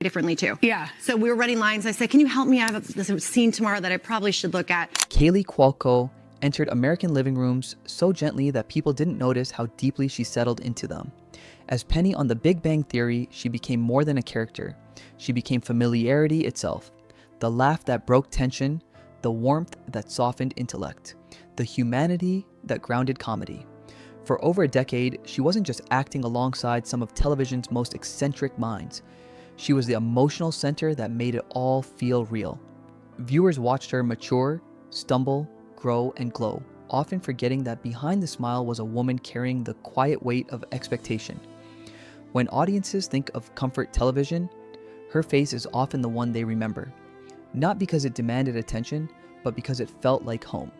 differently too. Yeah. So we were running lines. I said, can you help me? I have this scene tomorrow that I probably should look at. Kaley Cuoco entered American living rooms so gently that people didn't notice how deeply she settled into them. As Penny on The Big Bang Theory, she became more than a character. She became familiarity itself. The laugh that broke tension, the warmth that softened intellect, the humanity that grounded comedy. For over a decade, she wasn't just acting alongside some of television's most eccentric minds. She was the emotional center that made it all feel real. Viewers watched her mature, stumble, grow, and glow, often forgetting that behind the smile was a woman carrying the quiet weight of expectation. When audiences think of comfort television, her face is often the one they remember. Not because it demanded attention, but because it felt like home.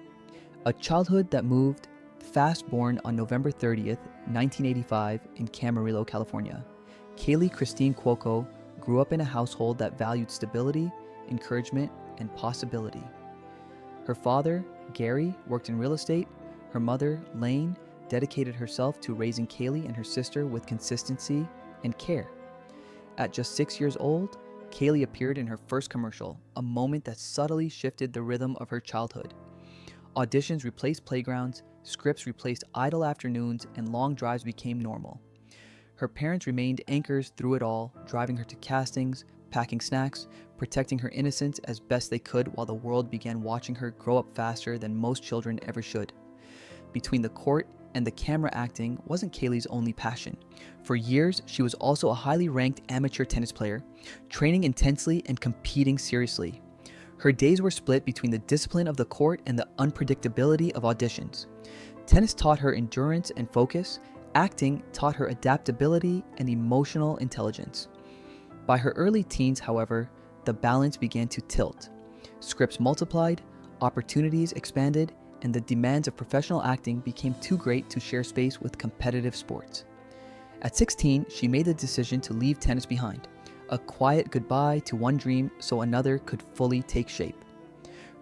A childhood that moved, fast born on November 30th, 1985 in Camarillo, California. Kaley Christine Cuoco grew up in a household that valued stability, encouragement, and possibility. Her father, Gary, worked in real estate. Her mother, Lane, dedicated herself to raising Kaley and her sister with consistency and care. At just 6 years old, Kaley appeared in her first commercial, a moment that subtly shifted the rhythm of her childhood. Auditions replaced playgrounds, scripts replaced idle afternoons, and long drives became normal. Her parents remained anchors through it all, driving her to castings, packing snacks, protecting her innocence as best they could while the world began watching her grow up faster than most children ever should. Between the court and the camera, acting wasn't Kaley's only passion. For years, she was also a highly ranked amateur tennis player, training intensely and competing seriously. Her days were split between the discipline of the court and the unpredictability of auditions. Tennis taught her endurance and focus. Acting taught her adaptability and emotional intelligence. By her early teens, however, the balance began to tilt. Scripts multiplied, opportunities expanded, and the demands of professional acting became too great to share space with competitive sports. At 16, she made the decision to leave tennis behind, a quiet goodbye to one dream so another could fully take shape.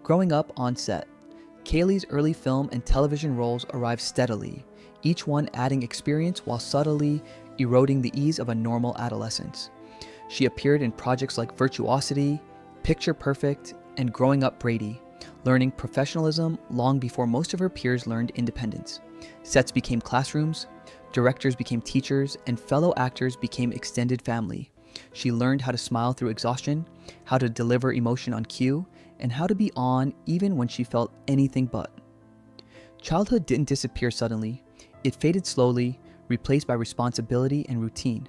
Growing up on set, Kaley's early film and television roles arrived steadily, each one adding experience while subtly eroding the ease of a normal adolescence. She appeared in projects like Virtuosity, Picture Perfect, and Growing Up Brady, learning professionalism long before most of her peers learned independence. Sets became classrooms, directors became teachers, and fellow actors became extended family. She learned how to smile through exhaustion, how to deliver emotion on cue, and how to be on even when she felt anything but. Childhood didn't disappear suddenly. It faded slowly, replaced by responsibility and routine.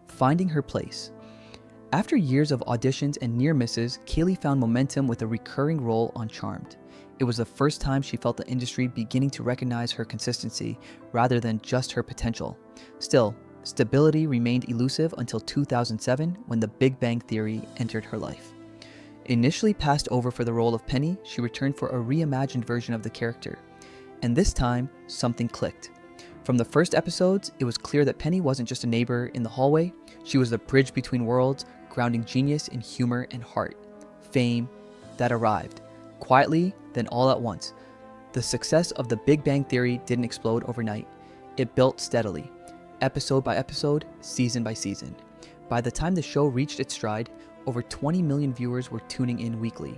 Finding her place. After years of auditions and near misses, Kaley found momentum with a recurring role on Charmed. It was the first time she felt the industry beginning to recognize her consistency rather than just her potential. Still, stability remained elusive until 2007 when The Big Bang Theory entered her life. Initially passed over for the role of Penny, she returned for a reimagined version of the character. And this time, something clicked. From the first episodes, it was clear that Penny wasn't just a neighbor in the hallway. She was the bridge between worlds, grounding genius in humor and heart. Fame that arrived, quietly, then all at once. The success of The Big Bang Theory didn't explode overnight. It built steadily, episode by episode, season by season. By the time the show reached its stride, over 20 million viewers were tuning in weekly.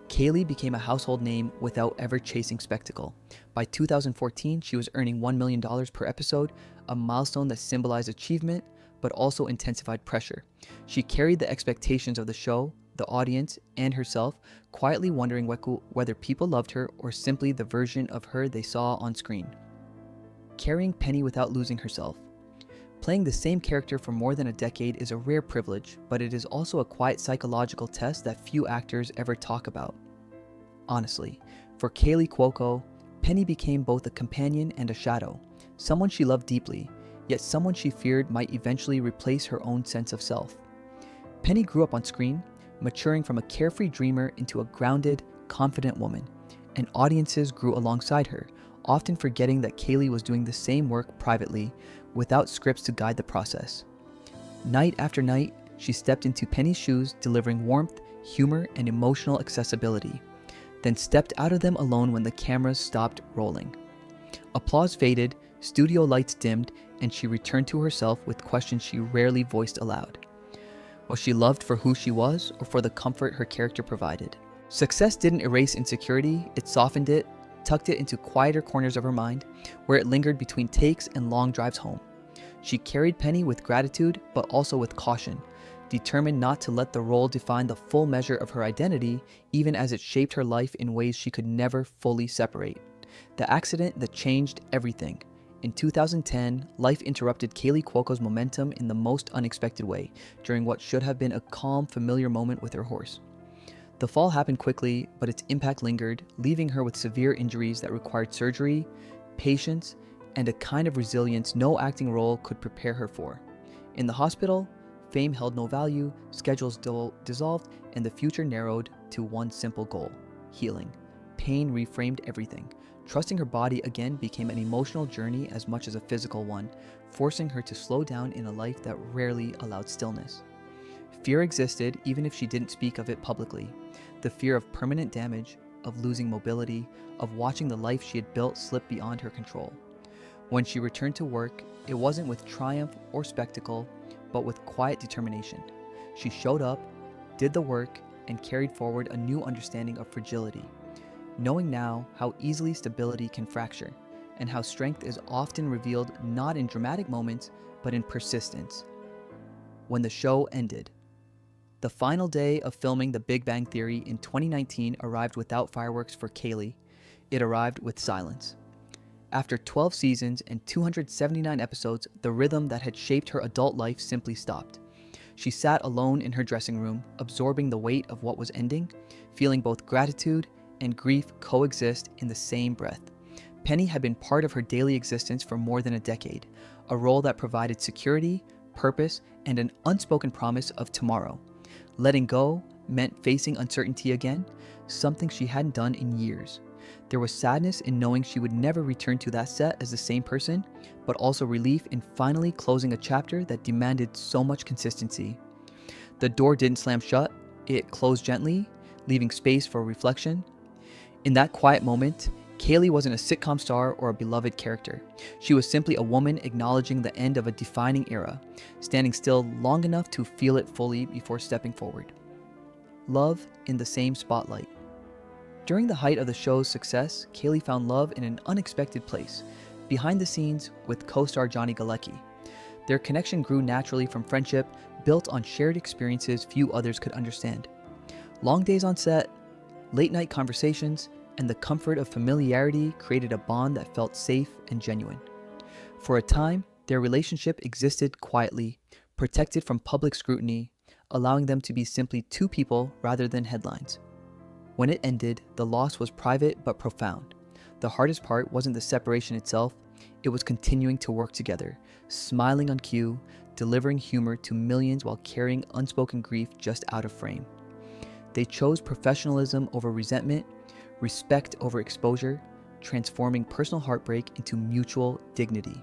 Kaley became a household name without ever chasing spectacle. By 2014, she was earning $1 million per episode, a milestone that symbolized achievement, but also intensified pressure. She carried the expectations of the show, the audience, and herself, quietly wondering whether people loved her or simply the version of her they saw on screen. Carrying Penny without losing herself. Playing the same character for more than a decade is a rare privilege, but it is also a quiet psychological test that few actors ever talk about. Honestly, for Kaley Cuoco, Penny became both a companion and a shadow, someone she loved deeply, yet someone she feared might eventually replace her own sense of self. Penny grew up on screen, maturing from a carefree dreamer into a grounded, confident woman, and audiences grew alongside her, often forgetting that Kaley was doing the same work privately, without scripts to guide the process. Night after night, she stepped into Penny's shoes, delivering warmth, humor, and emotional accessibility, then stepped out of them alone when the cameras stopped rolling. Applause faded, studio lights dimmed, and she returned to herself with questions she rarely voiced aloud. Was she loved for who she was or for the comfort her character provided? Success didn't erase insecurity, it softened it, tucked it into quieter corners of her mind, where it lingered between takes and long drives home. She carried Penny with gratitude, but also with caution, determined not to let the role define the full measure of her identity, even as it shaped her life in ways she could never fully separate. The accident that changed everything. In 2010, life interrupted Kaley Cuoco's momentum in the most unexpected way, during what should have been a calm, familiar moment with her horse. The fall happened quickly, but its impact lingered, leaving her with severe injuries that required surgery, patience, and a kind of resilience no acting role could prepare her for. In the hospital, fame held no value, schedules dissolved, and the future narrowed to one simple goal: healing. Pain reframed everything. Trusting her body again became an emotional journey as much as a physical one, forcing her to slow down in a life that rarely allowed stillness. Fear existed even if she didn't speak of it publicly. The fear of permanent damage, of losing mobility, of watching the life she had built slip beyond her control. When she returned to work, it wasn't with triumph or spectacle, but with quiet determination. She showed up, did the work, and carried forward a new understanding of fragility, knowing now how easily stability can fracture, and how strength is often revealed not in dramatic moments, but in persistence. When the show ended, the final day of filming The Big Bang Theory in 2019 arrived without fireworks for Kaley. It arrived with silence. After 12 seasons and 279 episodes, the rhythm that had shaped her adult life simply stopped. She sat alone in her dressing room, absorbing the weight of what was ending, feeling both gratitude and grief coexist in the same breath. Penny had been part of her daily existence for more than a decade, a role that provided security, purpose, and an unspoken promise of tomorrow. Letting go meant facing uncertainty again, something she hadn't done in years. There was sadness in knowing she would never return to that set as the same person, but also relief in finally closing a chapter that demanded so much consistency. The door didn't slam shut, it closed gently, leaving space for reflection. In that quiet moment, Kaley wasn't a sitcom star or a beloved character. She was simply a woman acknowledging the end of a defining era, standing still long enough to feel it fully before stepping forward. Love in the same spotlight. During the height of the show's success, Kaley found love in an unexpected place, behind the scenes with co-star Johnny Galecki. Their connection grew naturally from friendship, built on shared experiences few others could understand. Long days on set, late-night conversations, and the comfort of familiarity created a bond that felt safe and genuine. For a time, their relationship existed quietly, protected from public scrutiny, allowing them to be simply two people rather than headlines. When it ended, the loss was private but profound. The hardest part wasn't the separation itself, it was continuing to work together, smiling on cue, delivering humor to millions while carrying unspoken grief just out of frame. They chose professionalism over resentment, respect over exposure, transforming personal heartbreak into mutual dignity.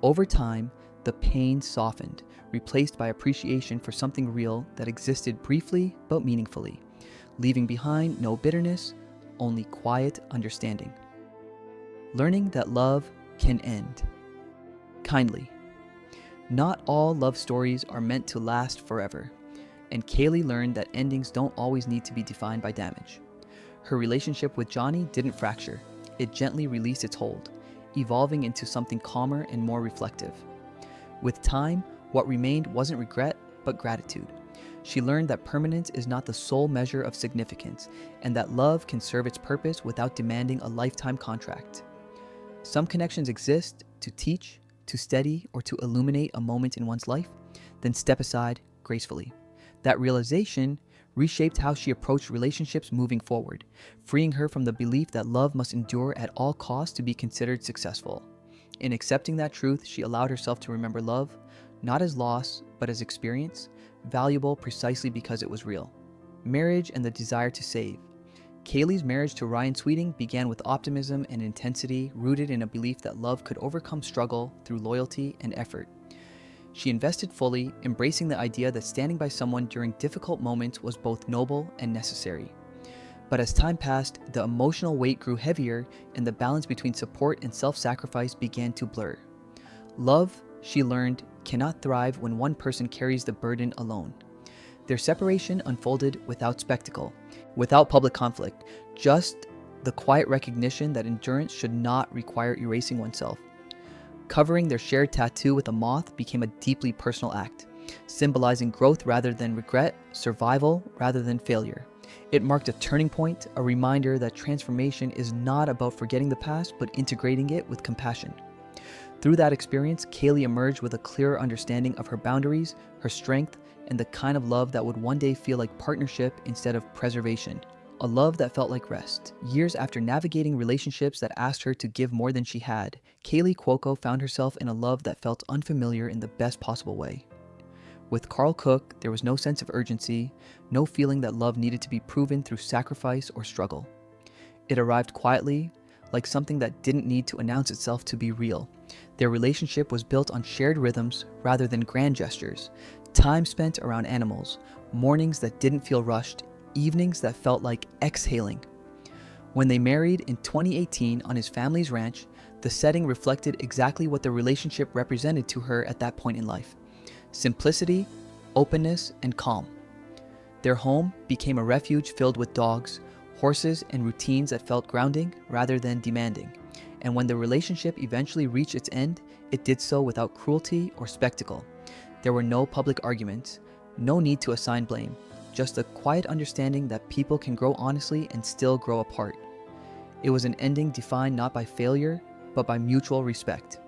Over time, the pain softened, replaced by appreciation for something real that existed briefly but meaningfully, leaving behind no bitterness, only quiet understanding. Learning that love can end. Kindly. Not all love stories are meant to last forever, and Kaley learned that endings don't always need to be defined by damage. Her relationship with Johnny didn't fracture, it gently released its hold, evolving into something calmer and more reflective. With time, what remained wasn't regret, but gratitude. She learned that permanence is not the sole measure of significance, and that love can serve its purpose without demanding a lifetime contract. Some connections exist to teach, to steady, or to illuminate a moment in one's life, then step aside gracefully. That realization reshaped how she approached relationships moving forward, freeing her from the belief that love must endure at all costs to be considered successful. In accepting that truth, she allowed herself to remember love, not as loss, but as experience, valuable precisely because it was real. Marriage and the desire to save. Kaley's marriage to Ryan Sweeting began with optimism and intensity, rooted in a belief that love could overcome struggle through loyalty and effort. She invested fully, embracing the idea that standing by someone during difficult moments was both noble and necessary. But as time passed, the emotional weight grew heavier and the balance between support and self-sacrifice began to blur. Love, she learned, cannot thrive when one person carries the burden alone. Their separation unfolded without spectacle, without public conflict, just the quiet recognition that endurance should not require erasing oneself. Covering their shared tattoo with a moth became a deeply personal act, symbolizing growth rather than regret, survival rather than failure. It marked a turning point, a reminder that transformation is not about forgetting the past, but integrating it with compassion. Through that experience, Kaley emerged with a clearer understanding of her boundaries, her strength, and the kind of love that would one day feel like partnership instead of preservation. A love that felt like rest. Years after navigating relationships that asked her to give more than she had, Kaley Cuoco found herself in a love that felt unfamiliar in the best possible way. With Carl Cook, there was no sense of urgency, no feeling that love needed to be proven through sacrifice or struggle. It arrived quietly, like something that didn't need to announce itself to be real. Their relationship was built on shared rhythms rather than grand gestures, time spent around animals, mornings that didn't feel rushed, evenings that felt like exhaling. When they married in 2018 on his family's ranch, the setting reflected exactly what the relationship represented to her at that point in life: simplicity, openness, and calm. Their home became a refuge filled with dogs, horses, and routines that felt grounding rather than demanding. And when the relationship eventually reached its end, it did so without cruelty or spectacle. There were no public arguments, no need to assign blame, just a quiet understanding that people can grow honestly and still grow apart. It was an ending defined not by failure, but by mutual respect.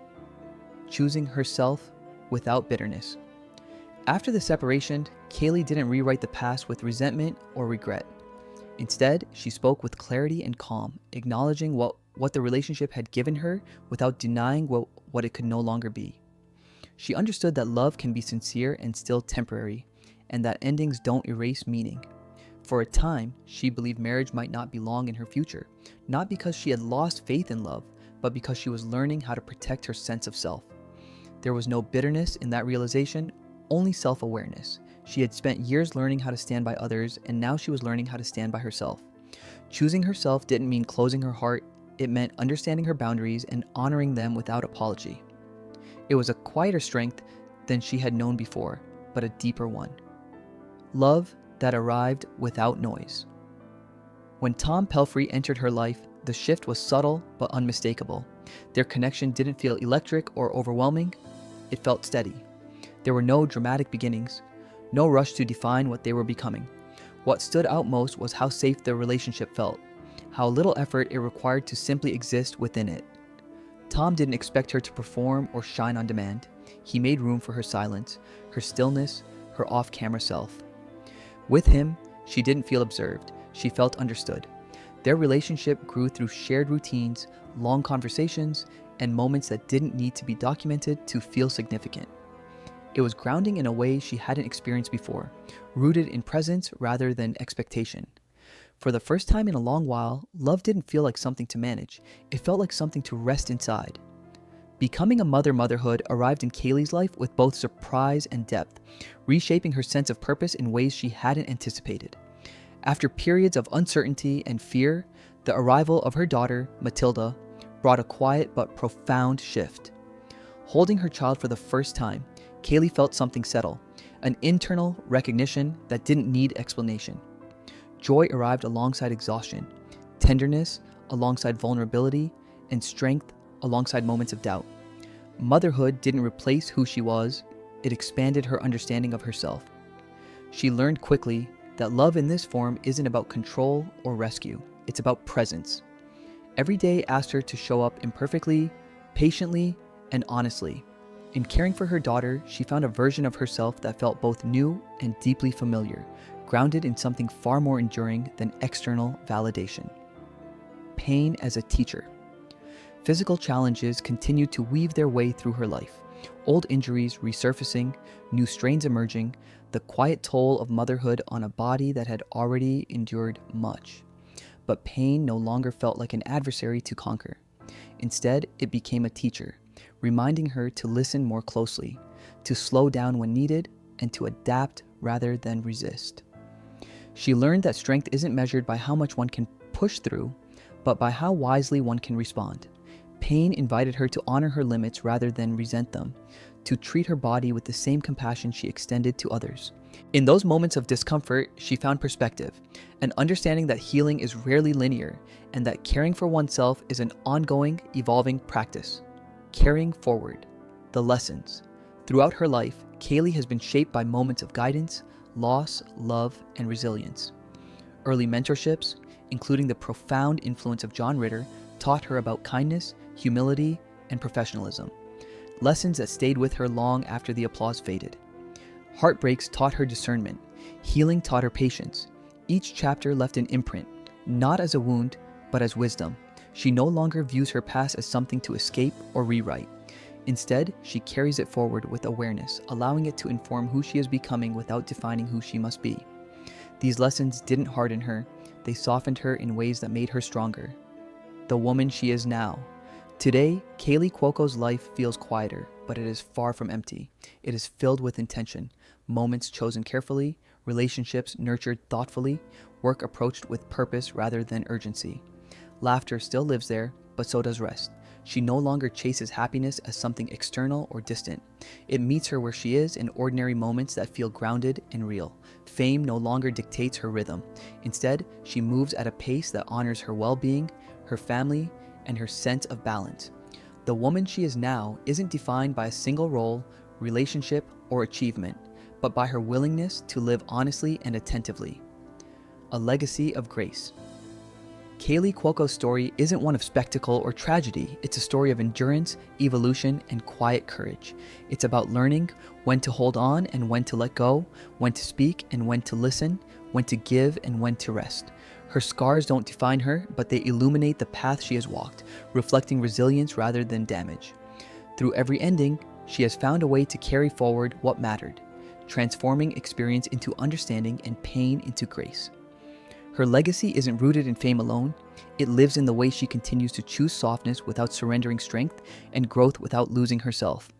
Choosing herself without bitterness. After the separation, Kaley didn't rewrite the past with resentment or regret. Instead, she spoke with clarity and calm, acknowledging what the relationship had given her without denying what it could no longer be. She understood that love can be sincere and still temporary, and that endings don't erase meaning. For a time, she believed marriage might not be long in her future, not because she had lost faith in love, but because she was learning how to protect her sense of self. There was no bitterness in that realization, only self-awareness. She had spent years learning how to stand by others, and now she was learning how to stand by herself. Choosing herself didn't mean closing her heart, it meant understanding her boundaries and honoring them without apology. It was a quieter strength than she had known before, but a deeper one. Love that arrived without noise. When Tom Pelphrey entered her life, the shift was subtle but unmistakable. Their connection didn't feel electric or overwhelming, it felt steady. There were no dramatic beginnings, no rush to define what they were becoming. What stood out most was how safe the relationship felt, how little effort it required to simply exist within it. Tom didn't expect her to perform or shine on demand. He made room for her silence, her stillness, her off-camera self. With him, she didn't feel observed, she felt understood. Their relationship grew through shared routines, long conversations, and moments that didn't need to be documented to feel significant. It was grounding in a way she hadn't experienced before, rooted in presence rather than expectation. For the first time in a long while, love didn't feel like something to manage. It felt like something to rest inside. Becoming a motherhood arrived in Kaley's life with both surprise and depth, reshaping her sense of purpose in ways she hadn't anticipated. After periods of uncertainty and fear, the arrival of her daughter, Matilda, brought a quiet but profound shift. Holding her child for the first time, Kaley felt something settle, an internal recognition that didn't need explanation. Joy arrived alongside exhaustion, tenderness alongside vulnerability, and strength alongside moments of doubt. Motherhood didn't replace who she was, it expanded her understanding of herself. She learned quickly that love in this form isn't about control or rescue, it's about presence. Every day asked her to show up imperfectly, patiently, and honestly. In caring for her daughter, she found a version of herself that felt both new and deeply familiar, grounded in something far more enduring than external validation. Pain as a teacher. Physical challenges continued to weave their way through her life. Old injuries resurfacing, new strains emerging, the quiet toll of motherhood on a body that had already endured much. But pain no longer felt like an adversary to conquer. Instead, it became a teacher, reminding her to listen more closely, to slow down when needed, and to adapt rather than resist. She learned that strength isn't measured by how much one can push through, but by how wisely one can respond. Pain invited her to honor her limits rather than resent them, to treat her body with the same compassion she extended to others. In those moments of discomfort, she found perspective, an understanding that healing is rarely linear and that caring for oneself is an ongoing, evolving practice. Carrying forward. The lessons. Throughout her life, Kaley has been shaped by moments of guidance, loss, love, and resilience. Early mentorships, including the profound influence of John Ritter, taught her about kindness, humility, and professionalism. Lessons that stayed with her long after the applause faded. Heartbreaks taught her discernment. Healing taught her patience. Each chapter left an imprint, not as a wound, but as wisdom. She no longer views her past as something to escape or rewrite. Instead, she carries it forward with awareness, allowing it to inform who she is becoming without defining who she must be. These lessons didn't harden her, they softened her in ways that made her stronger. The woman she is now. Today, Kaley Cuoco's life feels quieter, but it is far from empty. It is filled with intention, moments chosen carefully, relationships nurtured thoughtfully, work approached with purpose rather than urgency. Laughter still lives there, but so does rest. She no longer chases happiness as something external or distant. It meets her where she is in ordinary moments that feel grounded and real. Fame no longer dictates her rhythm. Instead, she moves at a pace that honors her well-being, her family, and her sense of balance. The woman she is now isn't defined by a single role, relationship, or achievement, but by her willingness to live honestly and attentively. A legacy of grace. Kaley Cuoco's story isn't one of spectacle or tragedy. It's a story of endurance, evolution, and quiet courage. It's about learning when to hold on and when to let go, when to speak and when to listen, when to give and when to rest. Her scars don't define her, but they illuminate the path she has walked, reflecting resilience rather than damage. Through every ending, she has found a way to carry forward what mattered, transforming experience into understanding and pain into grace. Her legacy isn't rooted in fame alone. It lives in the way she continues to choose softness without surrendering strength and growth without losing herself.